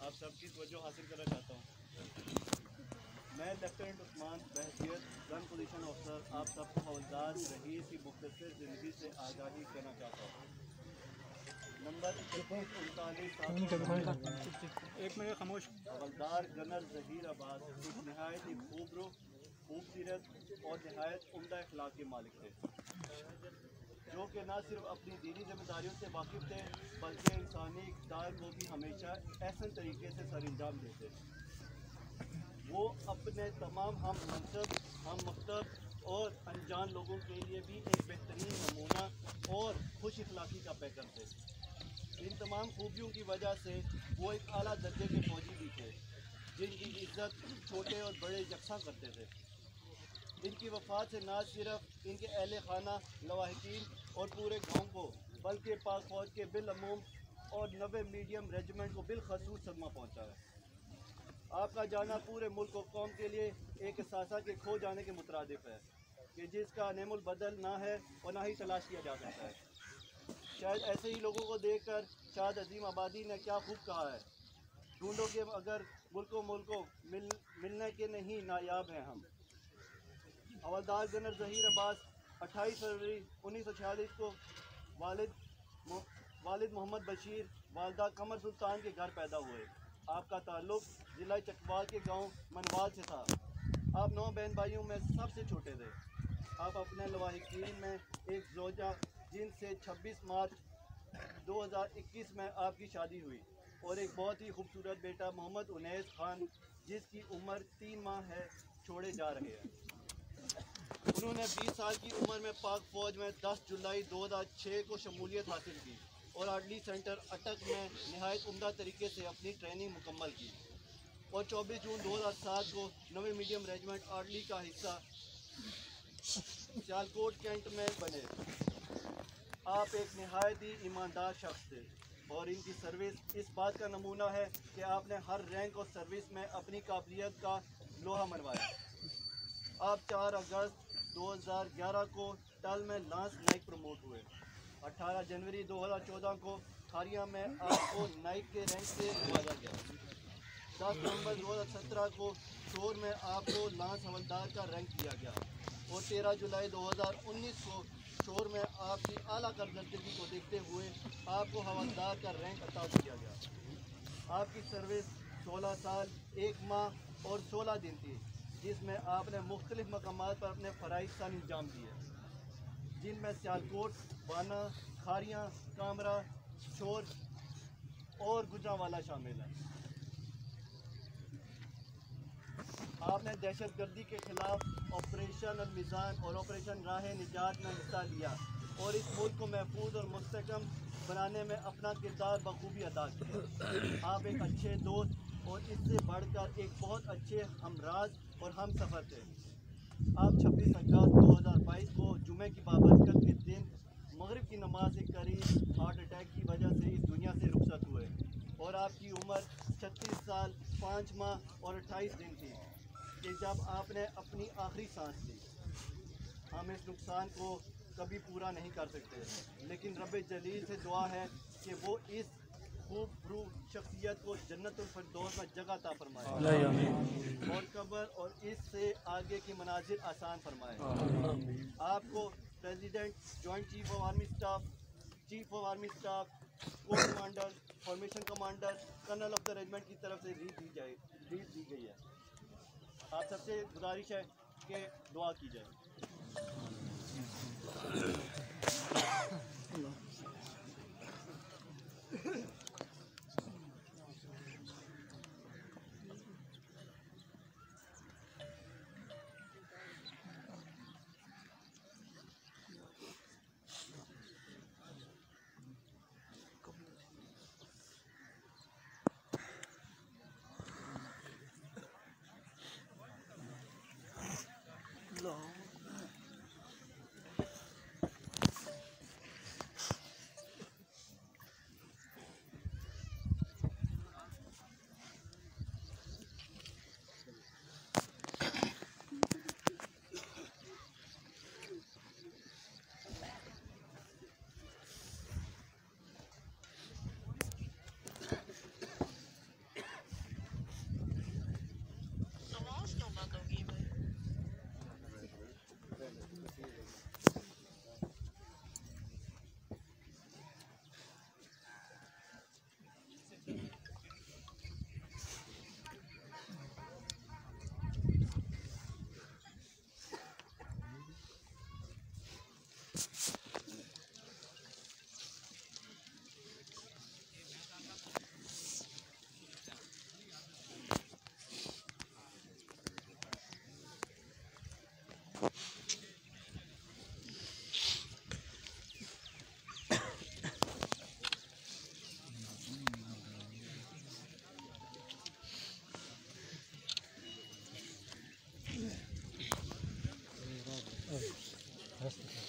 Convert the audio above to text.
आप सबकी तवज्जो हासिल करना चाहता हूँ। मैं लेफ्टिनेंट उस्मान बहसियत गन पोजीशन ऑफिसर आप सबको हवलदार रहीस की मुख्तसर ज़िंदगी से आगाही करना चाहता हूँ। नंबर 39 खामोश। हवलदार जनरल ज़हीर अब्बास एक नहायत ही खूबसूरत और नहायत उम्दा अखलाक के मालिक थे, जो कि न सिर्फ अपनी दीनी जिम्मेदारियों से वाकिफ़ थे बल्कि इंसानी इक़्तिदार को भी हमेशा ऐसे तरीके से सरअंजाम देते। वो अपने तमाम हम मनसब, हम मकतब और अनजान लोगों के लिए भी एक बेहतरीन नमूना और खुश इखलाकी का पैकर थे। इन तमाम खूबियों की वजह से वो एक आला दर्जे के फौजी भी थे, जिनकी इज्जत छोटे और बड़े यकसा करते थे। इनकी वफ़ात से न सिर्फ इनके अहले खाना, लवाहिकीन और पूरे गांव को बल्कि पाक फौज के बिलअमूम और 90 मीडियम रेजिमेंट को बिलखसूस सदमा पहुँचा है। आपका जाना पूरे मुल्क और कौम के लिए एक एहसास के खो जाने के मुतरादिफ है कि जिसका नेमुल बदल ना है और ना ही तलाश किया जा सकता है। शायद ऐसे ही लोगों को देखकर शायद अजीम आबादी ने क्या खूब कहा है, ढूंढो कि अगर मुल्कों मिलने के नहीं नायाब हैं हम। हवलदार जनरल ज़हीर अब्बास 28 फरवरी 1946 को वालिद मोहम्मद बशीर, वालदा कमर सुल्तान के घर पैदा हुए। आपका ताल्लुक़ ज़िला चकवाल के गांव मनवाल से था। आप 9 बहन भाइयों में सबसे छोटे थे। आप अपने लवाहिकीन में एक ज़ौजा जिनसे 26 मार्च 2021 में आपकी शादी हुई और एक बहुत ही खूबसूरत बेटा मोहम्मद उनैस खान, जिसकी उम्र 3 माह है, छोड़े जा रहे हैं। उन्होंने 20 साल की उम्र में पाक फ़ौज में 10 जुलाई 2006 को शमूलियत हासिल की और आर्डली सेंटर अटक में नहायत उम्दा तरीके से अपनी ट्रेनिंग मुकम्मल की और 24 जून 2007 को 9 मीडियम रेजिमेंट आर्डली का हिस्सा सियालकोट कैंट में बने। आप एक नहायत ही ईमानदार शख्स थे और इनकी सर्विस इस बात का नमूना है कि आपने हर रैंक और सर्विस में अपनी काबिलियत का लोहा मनवाया। आप 4 अगस्त 2011 को टल में लांस नाइक प्रमोट हुए। 18 जनवरी 2014 को खारिया में आपको नाइक के रैंक से नवाजा गया। 10 नवंबर 2017 को शोर में आपको लांस हवलदार का रैंक दिया गया और 13 जुलाई 2019 को शोर में आपकी आला कारकर्दगी को देखते हुए आपको हवलदार का रैंक अता किया गया। आपकी सर्विस 16 साल 1 माह और 16 दिन थी, जिसमें आपने मुख्तलिफ मकामात पर अपने फ़राइज़ का अंजाम दिए, जिनमें सियालकोट, बाना, खारियाँ, कामरा, शोर और गुजरांवाला शामिल है। आपने दहशतगर्दी के खिलाफ ऑपरेशन अलमिज़ान और ऑपरेशन राह निजात में हिस्सा लिया और इस मुल्क को महफूज और मुस्तहकम बनाने में अपना किरदार बखूबी अदा किया। आप एक अच्छे दोस्त और इससे बढ़कर एक बहुत अच्छे हमराज और हम सफ़र थे। आप 26 अगस्त 2022 को जुमे की बाबरकत के दिन मगरिब की नमाज से करीब हार्ट अटैक की वजह से इस दुनिया से रुखसत हुए और आपकी उम्र 36 साल 5 माह और 28 दिन थी कि जब आपने अपनी आखिरी सांस ली। हम इस नुकसान को कभी पूरा नहीं कर सकते, लेकिन रब जलील से दुआ है कि वो इस खूब रू शख्सियत को जन्नतुल फिरदौस में जगह अता फरमाए और कब्र और इससे आगे की मनाजिर आसान फरमाए। आपको president, joint chief of army staff, chief of army staff, corps commander, formation commander, colonel of the regiment की तरफ से लीड दी गई है। आप सबसे गुजारिश है कि दुआ की जाए। Hospital.